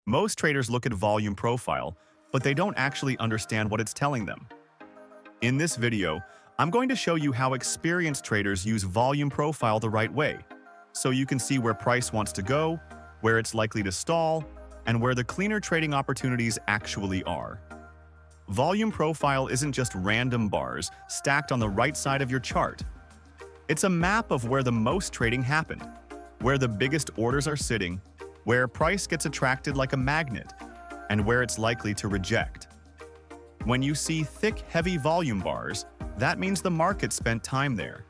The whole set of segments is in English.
Most traders look at volume profile, but they don't actually understand what it's telling them. In this video, I'm going to show you how experienced traders use volume profile the right way, so you can see where price wants to go, where it's likely to stall, and where the cleaner trading opportunities actually are. Volume profile isn't just random bars stacked on the right side of your chart. It's a map of where the most trading happened, where the biggest orders are sitting, where price gets attracted like a magnet, and where it's likely to reject. When you see thick, heavy volume bars, that means the market spent time there.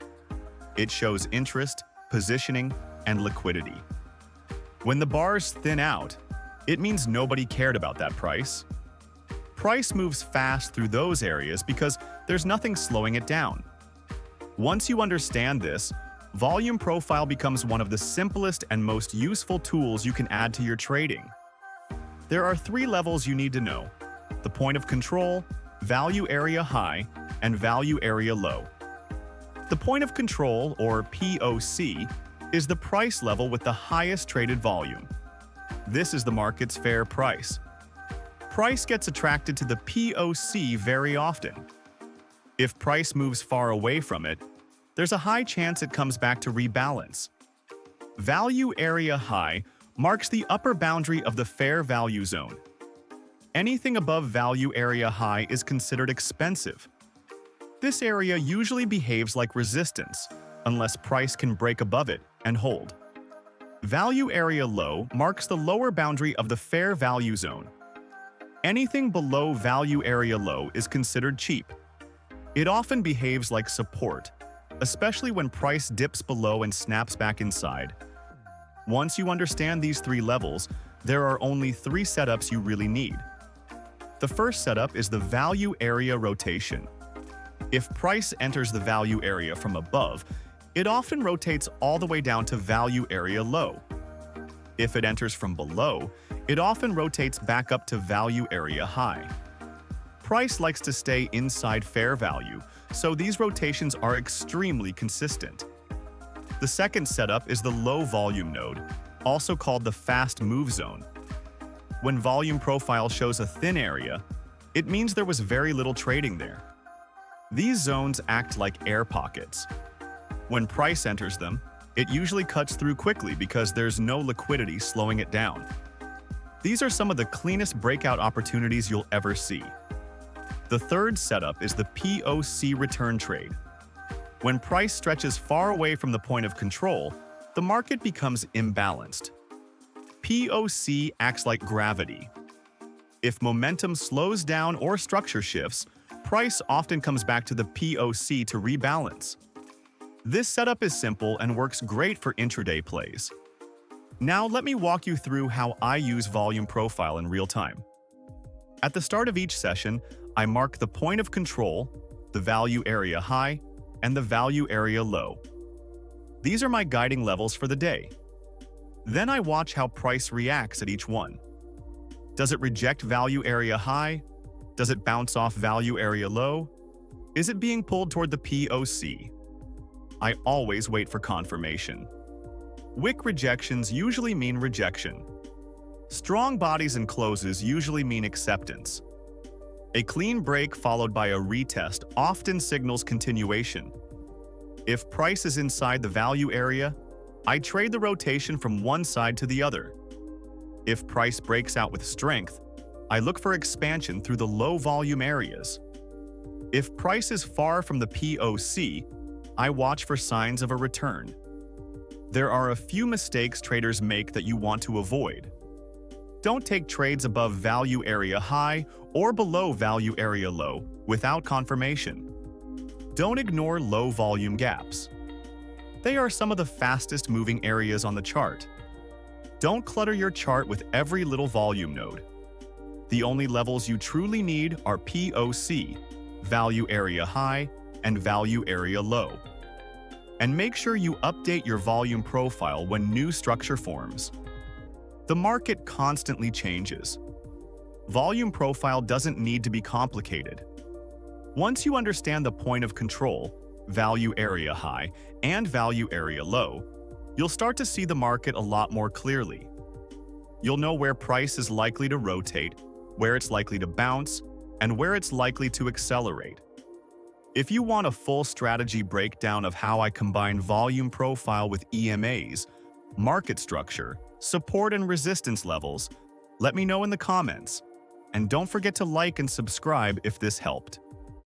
It shows interest, positioning, and liquidity. When the bars thin out, it means nobody cared about that price. Price moves fast through those areas because there's nothing slowing it down. Once you understand this, volume profile becomes one of the simplest and most useful tools you can add to your trading. There are 3 levels you need to know: the point of control, value area high, and value area low. The point of control, or POC, is the price level with the highest traded volume. This is the market's fair price. Price gets attracted to the POC very often. If price moves far away from it, there's a high chance it comes back to rebalance. Value area high marks the upper boundary of the fair value zone. Anything above value area high is considered expensive. This area usually behaves like resistance, unless price can break above it and hold. Value area low marks the lower boundary of the fair value zone. Anything below value area low is considered cheap. It often behaves like support, especially when price dips below and snaps back inside. Once you understand these 3 levels, there are only 3 setups you really need. The first setup is the value area rotation. If price enters the value area from above, it often rotates all the way down to value area low. If it enters from below, it often rotates back up to value area high. Price likes to stay inside fair value, so these rotations are extremely consistent. The second setup is the low volume node, also called the fast move zone. When volume profile shows a thin area, it means there was very little trading there. These zones act like air pockets. When price enters them, it usually cuts through quickly because there's no liquidity slowing it down. These are some of the cleanest breakout opportunities you'll ever see. The third setup is the POC return trade. When price stretches far away from the point of control, the market becomes imbalanced. POC acts like gravity. If momentum slows down or structure shifts, price often comes back to the POC to rebalance. This setup is simple and works great for intraday plays. Now let me walk you through how I use volume profile in real time. At the start of each session, I mark the point of control, the value area high, and the value area low. These are my guiding levels for the day. Then I watch how price reacts at each one. Does it reject value area high? Does it bounce off value area low? Is it being pulled toward the POC? I always wait for confirmation. Wick rejections usually mean rejection. Strong bodies and closes usually mean acceptance. A clean break followed by a retest often signals continuation. If price is inside the value area, I trade the rotation from one side to the other. If price breaks out with strength, I look for expansion through the low volume areas. If price is far from the POC, I watch for signs of a return. There are a few mistakes traders make that you want to avoid. Don't take trades above value area high or below value area low without confirmation. Don't ignore low volume gaps. They are some of the fastest moving areas on the chart. Don't clutter your chart with every little volume node. The only levels you truly need are POC, value area high, and value area low. And make sure you update your volume profile when new structure forms. The market constantly changes. Volume profile doesn't need to be complicated. Once you understand the point of control, value area high, and value area low, you'll start to see the market a lot more clearly. You'll know where price is likely to rotate, where it's likely to bounce, and where it's likely to accelerate. If you want a full strategy breakdown of how I combine volume profile with EMAs, market structure, support and resistance levels, let me know in the comments. And don't forget to like and subscribe if this helped.